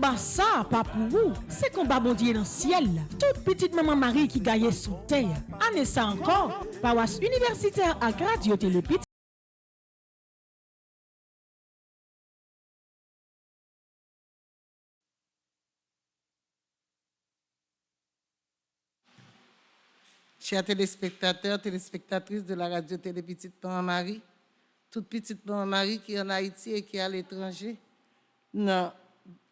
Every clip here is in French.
combat ça, pas pour vous. C'est combat bon Dieu dans le ciel. Toute petite maman Marie qui gagne sous terre. Année ça encore. Paroisse universitaire à Radio Télépit. Chers téléspectateurs, téléspectatrices de la radio Télé Petite Maman Marie, toute petite Maman Marie qui est en Haïti et qui est à l'étranger, dans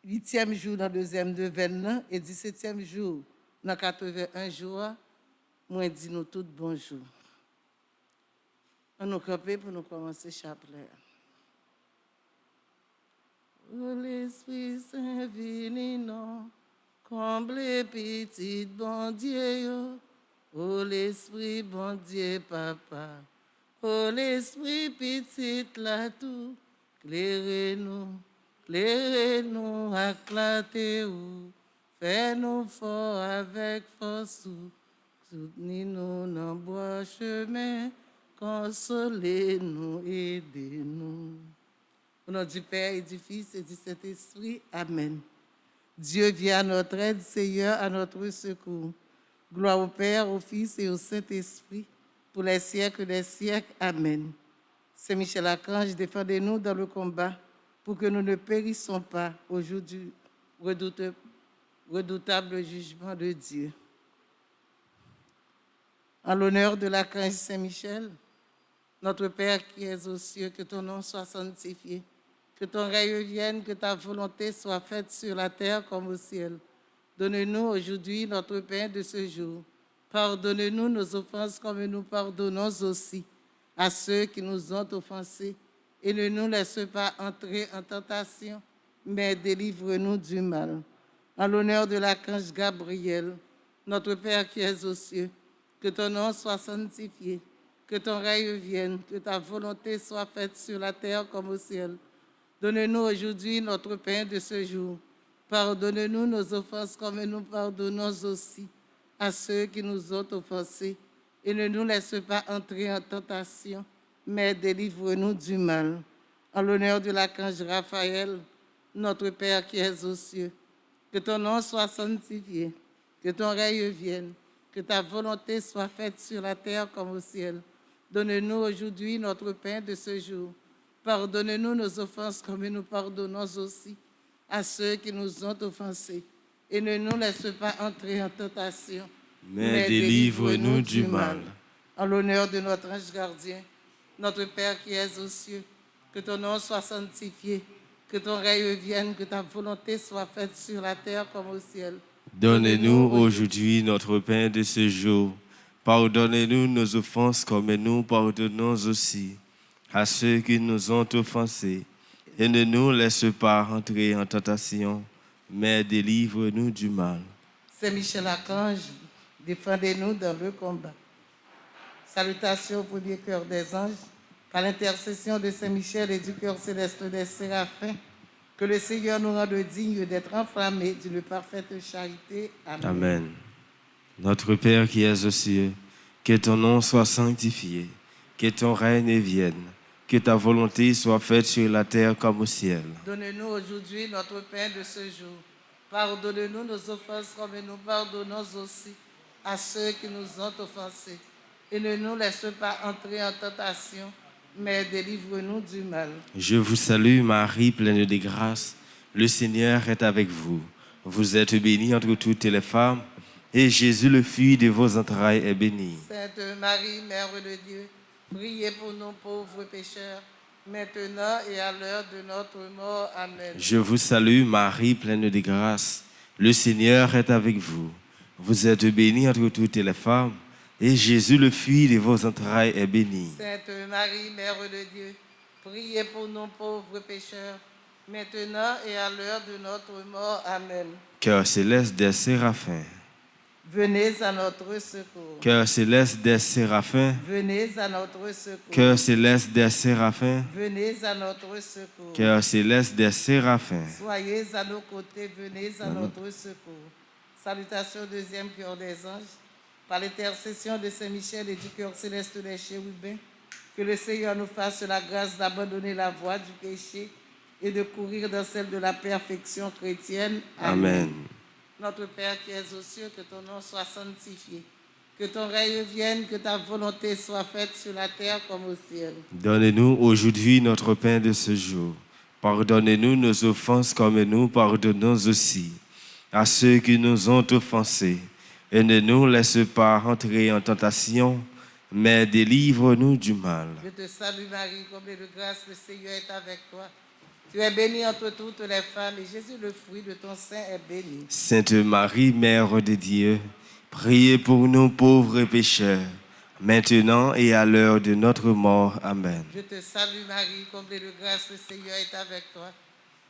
8e jour, dans 2e de 29 et 17e jour, dans 81 jours, moi dis nous toutes bonjour. On nous camper pour nous commencer chapelet. Oh l'Esprit Saint vini non, comble petit bon Dieu. Oh l'Esprit bon Dieu papa, oh l'Esprit petit la tout, clairez-nous, acclatez-nous, fais-nous fort avec force, soutenez-nous dans bois chemin, consolez-nous, aidez-nous. Au nom du Père et du Fils et du Saint-Esprit, Amen. Dieu vient à notre aide, Seigneur, à notre secours. Gloire au Père, au Fils et au Saint-Esprit, pour les siècles des siècles. Amen. Saint Michel Archange, défendez-nous dans le combat, pour que nous ne périssons pas au jour du redoutable jugement de Dieu. En l'honneur de l'archange Saint-Michel, notre Père qui es aux cieux, que ton nom soit sanctifié, que ton règne vienne, que ta volonté soit faite sur la terre comme au ciel. Donne-nous aujourd'hui notre pain de ce jour. Pardonne-nous nos offenses comme nous pardonnons aussi à ceux qui nous ont offensés. Et ne nous laisse pas entrer en tentation, mais délivre-nous du mal. En l'honneur de l'archange Gabriel, notre Père qui es aux cieux, que ton nom soit sanctifié, que ton règne vienne, que ta volonté soit faite sur la terre comme au ciel. Donne-nous aujourd'hui notre pain de ce jour. Pardonne-nous nos offenses comme nous pardonnons aussi à ceux qui nous ont offensés. Et ne nous laisse pas entrer en tentation, mais délivre-nous du mal. En l'honneur de l'archange Raphaël, notre Père qui es aux cieux, que ton nom soit sanctifié, que ton règne vienne, que ta volonté soit faite sur la terre comme au ciel. Donne-nous aujourd'hui notre pain de ce jour. Pardonne-nous nos offenses comme nous pardonnons aussi à ceux qui nous ont offensés. Et ne nous laisse pas entrer en tentation, mais délivre-nous du mal. En l'honneur de notre ange gardien, notre Père qui es aux cieux, que ton nom soit sanctifié, que ton règne vienne, que ta volonté soit faite sur la terre comme au ciel. Donne-nous aujourd'hui notre pain de ce jour. Pardonnez-nous nos offenses comme nous pardonnons aussi à ceux qui nous ont offensés. Et ne nous laisse pas entrer en tentation, mais délivre-nous du mal. Saint Michel Archange, défendez-nous dans le combat. Salutations au premier cœur des anges, par l'intercession de Saint Michel et du cœur céleste des séraphins, que le Seigneur nous rende dignes d'être enflammés d'une parfaite charité. Amen. Amen. Notre Père qui es aux cieux, que ton nom soit sanctifié, que ton règne vienne, que ta volonté soit faite sur la terre comme au ciel. Donne-nous aujourd'hui notre pain de ce jour. Pardonne-nous nos offenses comme nous pardonnons aussi à ceux qui nous ont offensés. Et ne nous laisse pas entrer en tentation, mais délivre-nous du mal. Je vous salue Marie, pleine de grâce. Le Seigneur est avec vous. Vous êtes bénie entre toutes les femmes, et Jésus, le fruit de vos entrailles, est béni. Sainte Marie, Mère de Dieu, priez pour nous pauvres pécheurs, maintenant et à l'heure de notre mort. Amen. Je vous salue Marie, pleine de grâce. Le Seigneur est avec vous. Vous êtes bénie entre toutes les femmes, et Jésus, le fruit de vos entrailles, est béni. Sainte Marie, Mère de Dieu, priez pour nous pauvres pécheurs, maintenant et à l'heure de notre mort. Amen. Cœur céleste des séraphins. Venez à notre secours. Cœur céleste des séraphins. Venez à notre secours. Cœur céleste des séraphins. Venez à notre secours. Cœur céleste des séraphins. Soyez à nos côtés, venez à notre secours. Salutations au deuxième cœur des anges. Par l'intercession de Saint Michel et du cœur céleste des chérubins, que le Seigneur nous fasse la grâce d'abandonner la voie du péché et de courir dans celle de la perfection chrétienne. Amen. Notre Père qui es aux cieux, que ton nom soit sanctifié. Que ton règne vienne, que ta volonté soit faite sur la terre comme au ciel. Donne-nous aujourd'hui notre pain de ce jour. Pardonnez-nous nos offenses comme nous pardonnons aussi à ceux qui nous ont offensés. Et ne nous laisse pas entrer en tentation, mais délivre-nous du mal. Je te salue Marie, comblée de grâce, le Seigneur est avec toi. Tu es bénie entre toutes les femmes et Jésus, le fruit de ton sein, est béni. Sainte Marie, Mère de Dieu, priez pour nous pauvres pécheurs, maintenant et à l'heure de notre mort. Amen. Je te salue Marie, comblée de grâce, le Seigneur est avec toi.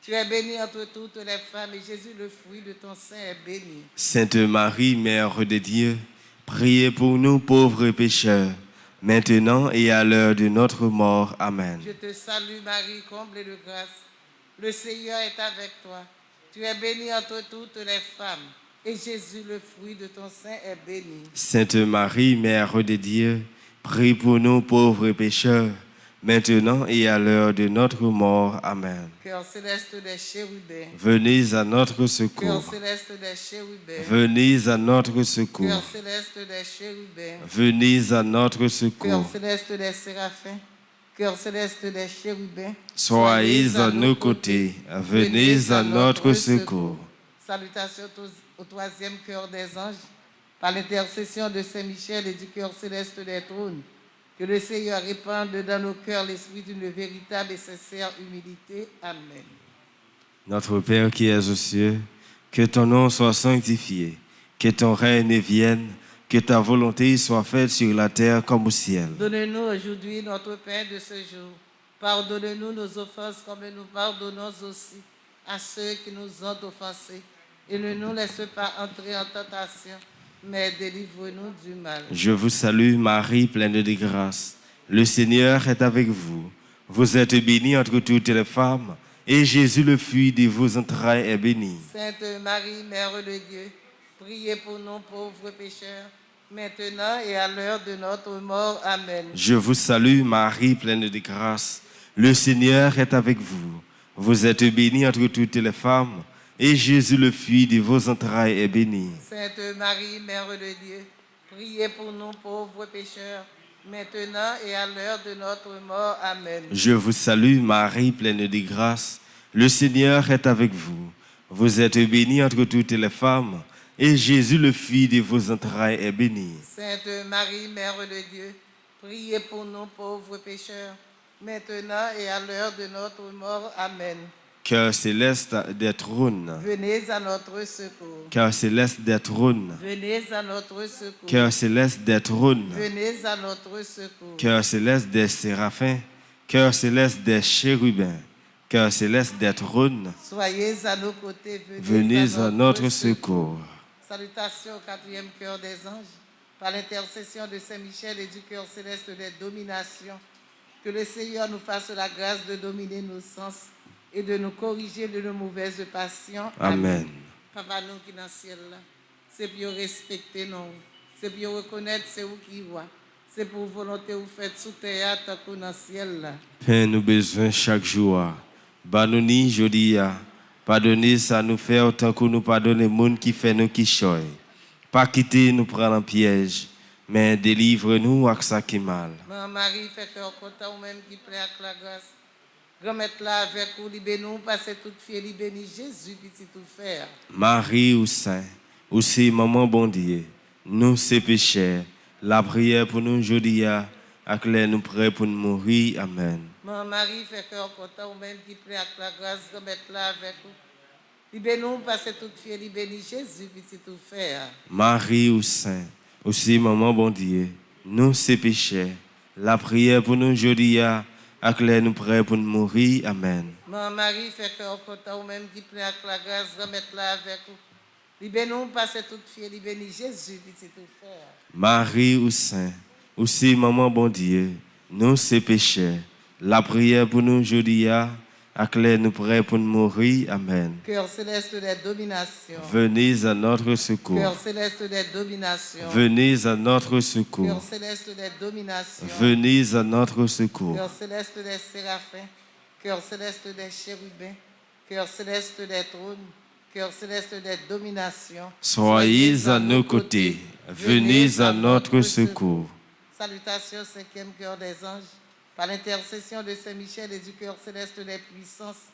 Tu es bénie entre toutes les femmes et Jésus, le fruit de ton sein, est béni. Sainte Marie, Mère de Dieu, priez pour nous pauvres pécheurs, maintenant et à l'heure de notre mort. Amen. Je te salue Marie, comblée de grâce. Le Seigneur est avec toi. Tu es bénie entre toutes les femmes et Jésus, le fruit de ton sein, est béni. Sainte Marie, Mère de Dieu, prie pour nous pauvres pécheurs, maintenant et à l'heure de notre mort. Amen. Cœur céleste des chérubins. Venez à notre Cœur secours. céleste des chérubins. Venez à notre Cœur secours. céleste des chérubins. Venez à notre Cœur secours. céleste des séraphins. Cœur céleste des chérubins. Soyez à nos côtés. Venez à notre secours. Salutations au troisième cœur des anges. Par l'intercession de Saint Michel et du cœur céleste des trônes, que le Seigneur répande dans nos cœurs l'esprit d'une véritable et sincère humilité. Amen. Notre Père qui es aux cieux, que ton nom soit sanctifié, que ton règne vienne, que ta volonté soit faite sur la terre comme au ciel. Donne-nous aujourd'hui notre pain de ce jour. Pardonne-nous nos offenses comme nous pardonnons aussi à ceux qui nous ont offensés. Et ne nous laisse pas entrer en tentation, mais délivre-nous du mal. Je vous salue Marie, pleine de grâce. Le Seigneur est avec vous. Vous êtes bénie entre toutes les femmes, et Jésus, le fruit de vos entrailles, est béni. Sainte Marie, Mère de Dieu, priez pour nous pauvres pécheurs, maintenant et à l'heure de notre mort. Amen. Je vous salue Marie, pleine de grâce. Le Seigneur est avec vous. Vous êtes bénie entre toutes les femmes, et Jésus, le fruit de vos entrailles, est béni. Sainte Marie, Mère de Dieu, priez pour nous pauvres pécheurs, maintenant et à l'heure de notre mort. Amen. Je vous salue Marie, pleine de grâce. Le Seigneur est avec vous. Vous êtes bénie entre toutes les femmes, et Jésus, le fruit de vos entrailles, est béni. Sainte Marie, Mère de Dieu, priez pour nous pauvres pécheurs, maintenant et à l'heure de notre mort. Amen. Cœur céleste des trônes. Venez à notre secours. Cœur céleste des trônes. Venez à notre secours. Cœur céleste des trônes. Venez à notre secours. Cœur céleste des séraphins. Cœur céleste des chérubins. Cœur céleste des trônes. Soyez à nos côtés. Venez à notre secours. Salutations au quatrième cœur des anges. Par l'intercession de Saint Michel et du cœur céleste des dominations, que le Seigneur nous fasse la grâce de dominer nos sens et de nous corriger de nos mauvaises passions. Amen. Papa, nous qui dans le ciel, là, c'est pour respecter nous, c'est pour reconnaître c'est vous qui voit, c'est pour volonté vous faites sous terre tant que dans le ciel. Là. Père, nous besoin chaque jour. Banoni jodia. Pardonnez ça nous faire autant que nous pardonnons les gens qui fait nous qui choy. Pas quitter nous prendre en piège, mais délivre-nous à ça qui mal. Marie fait cœur content ou même qui plaît avec la grâce. Grand-mère là avec vous, libérez-nous, passez toute fille, libérez Jésus, petit tout faire. Marie ou Saint, aussi maman bon Dieu, nous c'est pécheurs, la prière pour nous aujourd'hui, à clair nous prêts pour nous mourir. Amen. Marie fait cœur content ou même qui plaît avec la grâce, grand-mère là avec vous. Libérez-nous, passez toute fille, libérez Jésus, petit tout faire. Marie ou Saint, aussi maman bon Dieu, nous c'est pécheurs, la prière pour nous aujourd'hui, à clair nous prêts pour nous mourir. Amen. Marie fait cœur content ou même qui plaît avec la grâce, grand-mère là avec vous. Libérez-nous, passez toute fille, libérez Jésus, petit tout faire. Marie ou Saint, aussi maman bon Dieu, nous c'est pécheurs, la prière pour nous aujourd'hui, à clair nous prêts pour nous mourir. Amen. Cœur céleste des dominations. Venez à notre secours. Cœur céleste des dominations. Venez à notre secours. Cœur céleste des dominations. Venez à notre secours. Cœur céleste des séraphins. cœur céleste des chérubins, cœur céleste des trônes, cœur céleste des dominations, Soyez à nos côtés, venez à notre secours. Salutations, cinquième cœur des anges, par l'intercession de Saint Michel et du cœur céleste des puissances,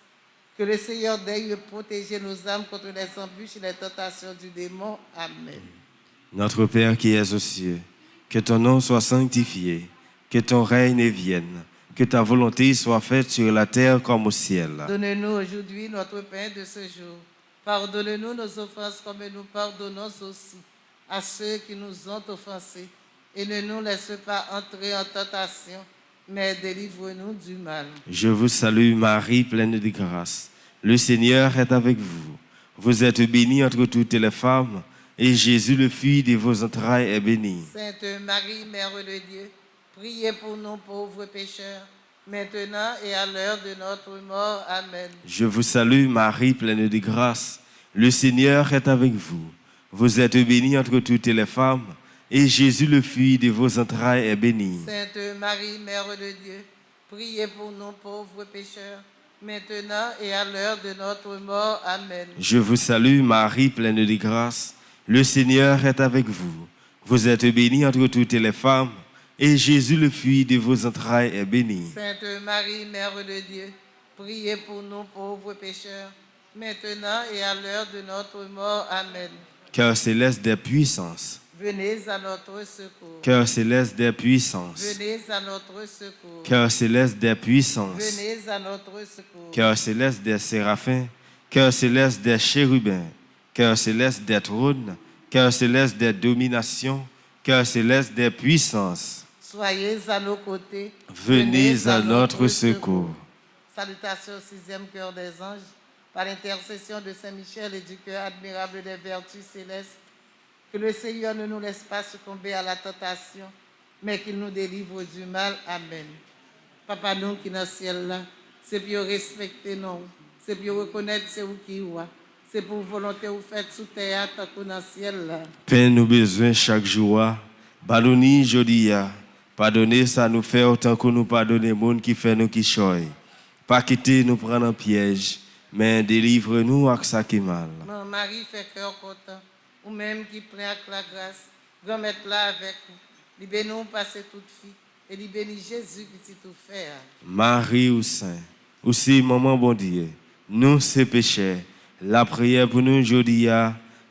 que le Seigneur daigne protéger nos âmes contre les embûches et les tentations du démon. Amen. Notre Père qui es aux cieux, que ton nom soit sanctifié, que ton règne vienne, que ta volonté soit faite sur la terre comme au ciel. Donne-nous aujourd'hui notre pain de ce jour. Pardonne-nous nos offenses comme nous pardonnons aussi à ceux qui nous ont offensés. Et ne nous laisse pas entrer en tentation, mais délivre-nous du mal. Je vous salue Marie, pleine de grâce. Le Seigneur est avec vous. Vous êtes bénie entre toutes les femmes, et Jésus, le fruit de vos entrailles, est béni. Sainte Marie, Mère de Dieu, priez pour nous pauvres pécheurs, maintenant et à l'heure de notre mort. Amen. Je vous salue Marie, pleine de grâce. Le Seigneur est avec vous. Vous êtes bénie entre toutes les femmes, et Jésus, le fruit de vos entrailles, est béni. Sainte Marie, Mère de Dieu, priez pour nous pauvres pécheurs, maintenant et à l'heure de notre mort. Amen. Je vous salue Marie, pleine de grâce. Le Seigneur est avec vous. Vous êtes bénie entre toutes les femmes, et Jésus, le fruit de vos entrailles, est béni. Sainte Marie, Mère de Dieu, priez pour nous pauvres pécheurs, maintenant et à l'heure de notre mort. Amen. Cœur céleste des puissances. Venez à notre secours. Cœur céleste des puissances. Venez à notre secours. Cœur céleste des puissances. Venez à notre secours. Cœur céleste des séraphins. Cœur céleste des chérubins. Cœur céleste des trônes. Cœur céleste des dominations. Cœur céleste des puissances. Soyez à nos côtés. Venez à notre secours. Salutations au sixième cœur des anges, par l'intercession de Saint Michel et du cœur admirable des vertus célestes. Que le Seigneur ne nous laisse pas succomber à la tentation, mais qu'il nous délivre du mal. Amen. Papa, nous qui dans le ciel là, c'est pour respecter nous, c'est pour reconnaître c'est où qui est. C'est pour volonté vous faites sous terre, tant que dans le ciel là. Paix nous besoin chaque jour. Pardonnez jodi. Pardonnez ça nous fait autant que nous pardonnons monde qui fait nous qui choy. Pas quitter nous prendre en piège, mais délivre-nous à ça qui est mal. Marie fait cœur content. Ou même qui plaît avec la grâce, grand-mère là avec vous. Libère-nous passer toute fille, et libère Jésus qui s'est tout fait. Marie ou Saint, aussi maman bon Dieu, nous c'est péchés, la prière pour nous aujourd'hui,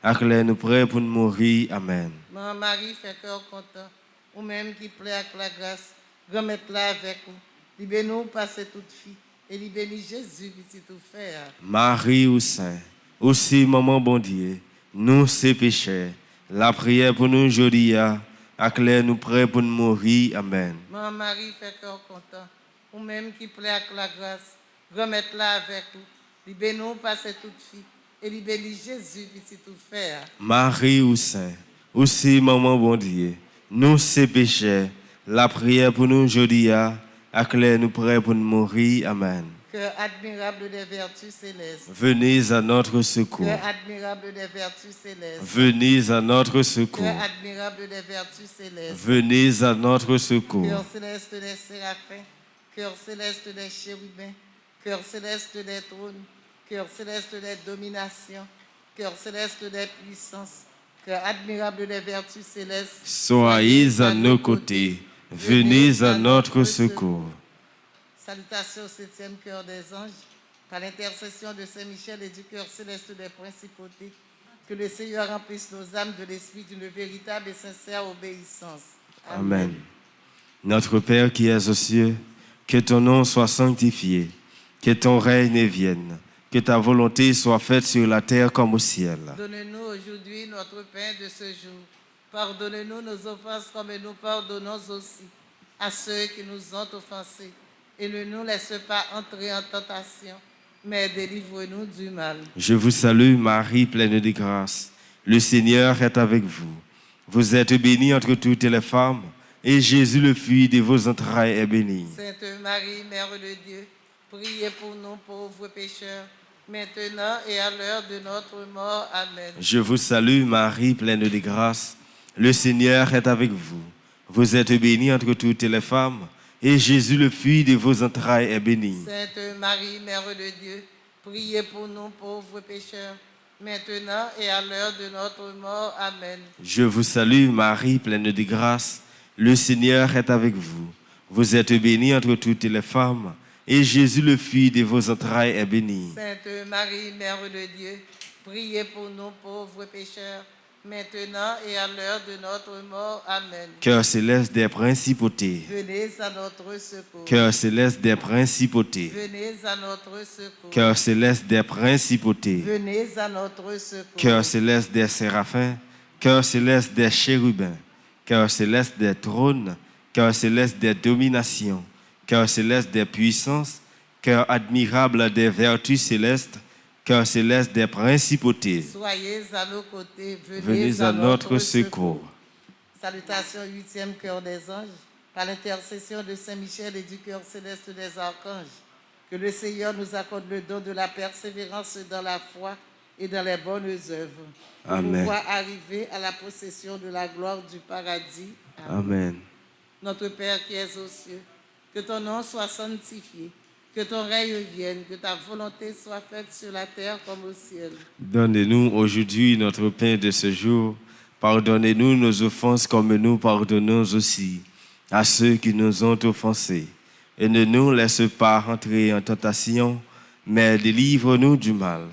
acclare nous prêts pour nous mourir. Amen. Marie fait cœur content, ou même qui plaît avec la grâce, grand-mère là avec vous. Libère-nous passer toute fille, et libère Jésus qui s'est tout fait. Marie ou Saint, aussi maman bon Dieu, nous c'est péchés, la prière pour nous aujourd'hui, acclare nous prêts pour nous mourir. Amen. Marie fait cœur content, ou même qui plaît avec la grâce, grand-mère là avec vous. Libère-nous passer toute fille, et libère Jésus qui s'est tout fait. Marie ou Saint, aussi maman bon Dieu, nous c'est péchés, la prière pour nous aujourd'hui, acclare nous prêts pour nous mourir. Amen. Cœur admirable des vertus célestes. Venez à notre secours. Cœur admirable des vertus célestes. Venez à notre secours. Cœur admirable des vertus célestes. Venez à notre secours. Cœur céleste des séraphins. Cœur céleste des chérubins. Cœur céleste des trônes. Cœur céleste des dominations. Cœur céleste des puissances. Cœur admirable des vertus célestes. Soyez à nos côtés. Venez à notre secours. Salutations au septième cœur des anges, par l'intercession de Saint Michel et du cœur céleste des principautés, que le Seigneur remplisse nos âmes de l'esprit d'une véritable et sincère obéissance. Amen. Notre Père qui es aux cieux, que ton nom soit sanctifié, que ton règne vienne, que ta volonté soit faite sur la terre comme au ciel. Donne-nous aujourd'hui notre pain de ce jour. Pardonne-nous nos offenses comme nous pardonnons aussi à ceux qui nous ont offensés. Et ne nous laisse pas entrer en tentation, mais délivre-nous du mal. Je vous salue Marie, pleine de grâce. Le Seigneur est avec vous. Vous êtes bénie entre toutes les femmes, et Jésus, le fruit de vos entrailles, est béni. Sainte Marie, Mère de Dieu, priez pour nous pauvres pécheurs, maintenant et à l'heure de notre mort. Amen. Je vous salue Marie, pleine de grâce. Le Seigneur est avec vous. Vous êtes bénie entre toutes les femmes, et Jésus, le fruit de vos entrailles, est béni. Sainte Marie, Mère de Dieu, priez pour nous pauvres pécheurs, maintenant et à l'heure de notre mort. Amen. Je vous salue, Marie, pleine de grâce. Le Seigneur est avec vous. Vous êtes bénie entre toutes les femmes, et Jésus, le fruit de vos entrailles, est béni. Sainte Marie, Mère de Dieu, priez pour nous pauvres pécheurs, maintenant et à l'heure de notre mort. Amen. Cœur céleste des principautés. Venez à notre secours. Cœur céleste des principautés. Venez à notre secours. Cœur céleste des principautés. Venez à notre secours. Cœur céleste des séraphins. Cœur céleste des chérubins. Cœur céleste des trônes. Cœur céleste des dominations. Cœur céleste des puissances. Cœur admirable des vertus célestes. Cœur céleste des principautés. Soyez à nos côtés. Venez à notre secours. Salutations, 8e cœur des anges, par l'intercession de Saint Michel et du cœur céleste des archanges. Que le Seigneur nous accorde le don de la persévérance dans la foi et dans les bonnes œuvres. Pour Amen. pouvoir arriver à la possession de la gloire du paradis. Amen. Notre Père qui es aux cieux, que ton nom soit sanctifié, que ton règne vienne, que ta volonté soit faite sur la terre comme au ciel. Donne-nous aujourd'hui notre pain de ce jour. Pardonnez-nous nos offenses comme nous pardonnons aussi à ceux qui nous ont offensés. Et ne nous laisse pas entrer en tentation, mais délivre-nous du mal.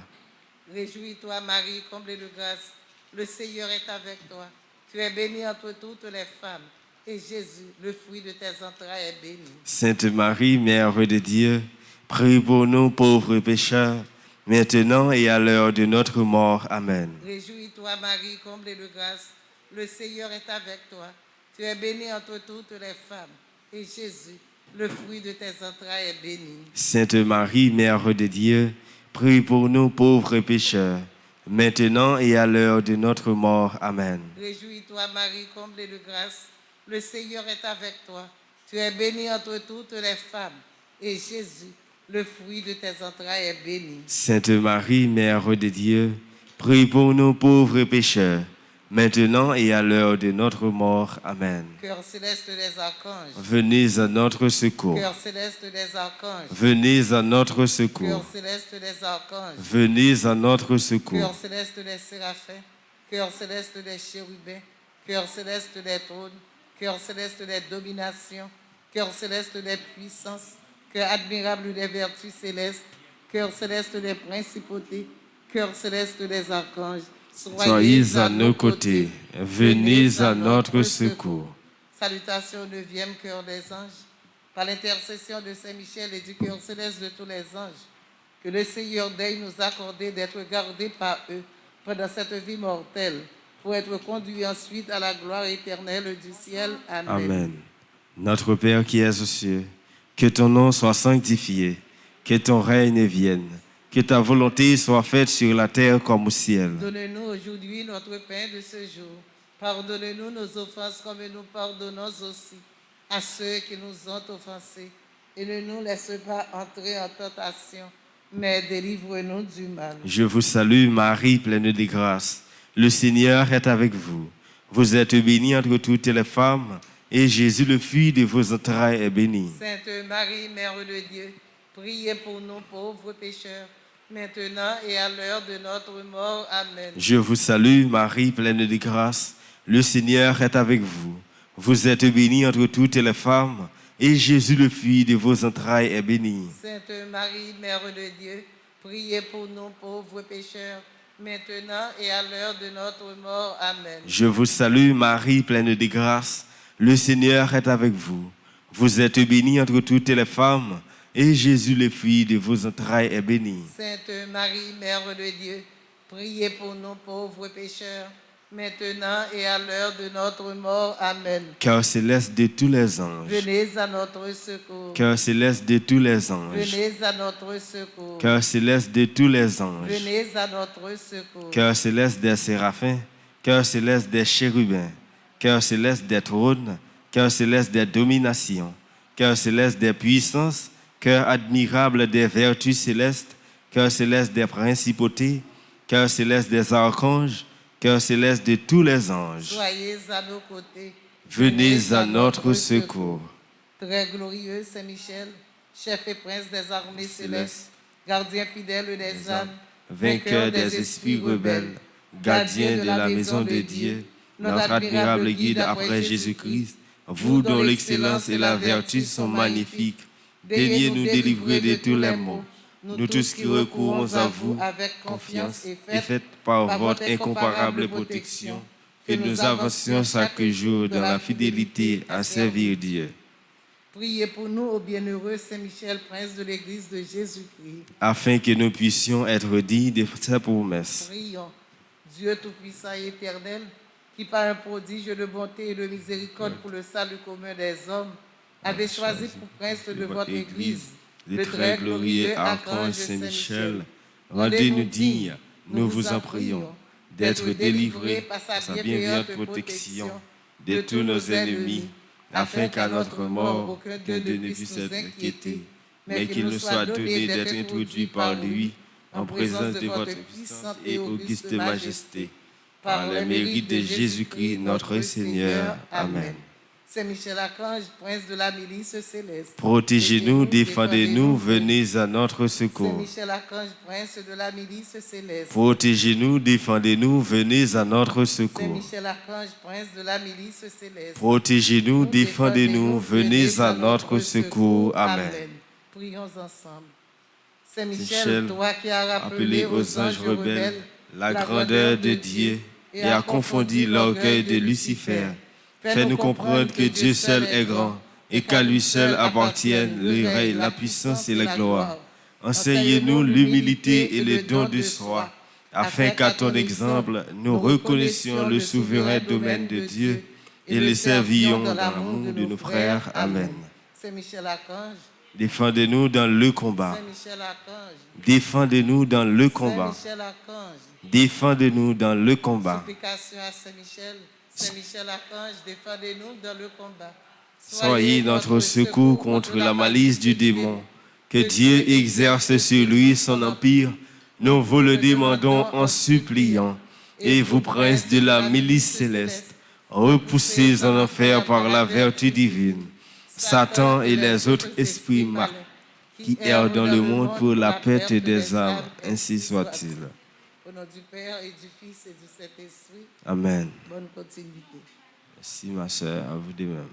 Réjouis-toi, Marie, comblée de grâce. Le Seigneur est avec toi. Tu es bénie entre toutes les femmes. Et Jésus, le fruit de tes entrailles, est béni. Sainte Marie, Mère de Dieu, prie pour nous pauvres pécheurs, maintenant et à l'heure de notre mort. Amen. Réjouis-toi, Marie, comblée de grâce. Le Seigneur est avec toi. Tu es bénie entre toutes les femmes. Et Jésus, le fruit de tes entrailles, est béni. Sainte Marie, Mère de Dieu, prie pour nous pauvres pécheurs, maintenant et à l'heure de notre mort. Amen. Réjouis-toi, Marie, comblée de grâce. Le Seigneur est avec toi. Tu es bénie entre toutes les femmes. Et Jésus, le fruit de tes entrailles, est béni. Sainte Marie, Mère de Dieu, prie pour nous pauvres pécheurs, maintenant et à l'heure de notre mort. Amen. Cœur céleste des archanges. Venez à notre secours. Cœur céleste des archanges. Venez à notre Cœur secours. céleste des archanges. Venez à notre Cœur secours. céleste des séraphins. Cœur céleste des chérubins. Cœur céleste des trônes. Cœur céleste des dominations. Cœur céleste des puissances. Cœur admirable des vertus célestes. Cœur céleste des principautés. Cœur céleste des archanges. Soyez à nos côtés. Venez à notre secours. Salutations au 9e cœur des anges. Par l'intercession de Saint Michel et du cœur céleste de tous les anges, que le Seigneur daigne nous accorder d'être gardés par eux pendant cette vie mortelle, pour être conduits ensuite à la gloire éternelle du ciel. Amen. Amen. Notre Père qui es aux cieux, que ton nom soit sanctifié, que ton règne vienne, que ta volonté soit faite sur la terre comme au ciel. Donne-nous aujourd'hui notre pain de ce jour. Pardonne-nous nos offenses comme nous pardonnons aussi à ceux qui nous ont offensés. Et ne nous laisse pas entrer en tentation, mais délivre-nous du mal. Je vous salue, Marie, pleine de grâce. Le Seigneur est avec vous. Vous êtes bénie entre toutes les femmes, et Jésus, le fruit de vos entrailles, est béni. Sainte Marie, Mère de Dieu, priez pour nous pauvres pécheurs, maintenant et à l'heure de notre mort. Amen. Je vous salue, Marie, pleine de grâce. Le Seigneur est avec vous. Vous êtes bénie entre toutes les femmes, et Jésus, le fruit de vos entrailles, est béni. Sainte Marie, Mère de Dieu, priez pour nous pauvres pécheurs, maintenant et à l'heure de notre mort. Amen. Je vous salue, Marie, pleine de grâce. Le Seigneur est avec vous. Vous êtes bénie entre toutes les femmes, et Jésus, le fruit de vos entrailles, est béni. Sainte Marie, Mère de Dieu, priez pour nous pauvres pécheurs, maintenant et à l'heure de notre mort. Amen. Cœur céleste de tous les anges. Venez à notre secours. Cœur céleste de tous les anges. Venez à notre secours. Cœur céleste de tous les anges. Venez à notre secours. Cœur céleste des séraphins. Cœur céleste des chérubins. Cœur céleste des trônes. Cœur céleste des dominations. Cœur céleste des puissances. Cœur admirable des vertus célestes. Cœur céleste des principautés. Cœur céleste des archanges. Cœur céleste de tous les anges. Soyez à nos côtés. Venez à notre secours. Très glorieux Saint-Michel, chef et prince des armées célestes, gardien fidèle des âmes, vainqueur des esprits rebelles, gardien de la maison de Dieu, notre admirable guide après Jésus-Christ, vous dont l'excellence et la vertu sont magnifiques, daignez nous délivrer de tous les maux. Nous tous qui recourons à vous avec confiance et faites par votre incomparable protection, que nous avancions chaque jour dans la fidélité à servir Dieu. Priez pour nous, ô bienheureux Saint-Michel, prince de l'Église de Jésus-Christ, afin que nous puissions être dignes de ses promesses. Prions. Dieu Tout-Puissant et Éternel, qui par un prodige de bonté et de miséricorde pour le salut commun des hommes, avez choisi pour prince de votre Église le très glorieux archange Saint-Michel, rendez-nous dignes, nous vous en prions, d'être délivrés par sa bienveillante protection de tous nos ennemis, afin qu'à notre mort, aucun d'eux ne puisse être inquiété, mais qu'il nous soit donné d'être introduit par lui en présence de votre puissante et auguste majesté, par le mérite de Jésus-Christ, notre Seigneur. Amen. Saint-Michel Archange, prince de la milice céleste, Protégez-nous, défendez-nous, venez à notre secours. Saint-Michel Archange, prince de la milice céleste, Protégez-nous, défendez-nous, venez à notre secours. Saint-Michel Archange, prince de la milice céleste, Protégez-nous, défendez-nous, venez à notre secours. Amen. Prions ensemble. Saint-Michel, toi qui as rappelé aux anges rebelles la grandeur de Dieu et a confondu l'orgueil de Lucifer, fais-nous comprendre que Dieu seul est grand et qu'à lui seul appartiennent le règne, la puissance et la gloire. Enseignez-nous l'humilité et le don de soi, afin qu'à ton exemple, nous reconnaissions le souverain domaine de Dieu et le servions dans l'amour de nos frères. Amen. Saint-Michel Archange, défendez-nous dans le combat. Saint-Michel Archange, Défendez-nous dans le combat. Saint-Michel Archange, Défendez-nous dans le combat. supplication à Saint-Michel. Saint-Michel Archange, défendez-nous dans le combat. Soyez notre secours contre la malice du démon. Que Dieu exerce sur lui son empire. Nous vous le demandons en suppliant. Et vous, princes de la milice céleste, repoussez en enfer par la vertu divine Satan et les autres esprits malins qui errent dans le monde pour la perte des âmes. Ainsi soit-il. Au nom du Père et du Fils et du Saint-Esprit. Amen. Bonne continuité. Merci ma sœur, à vous de même.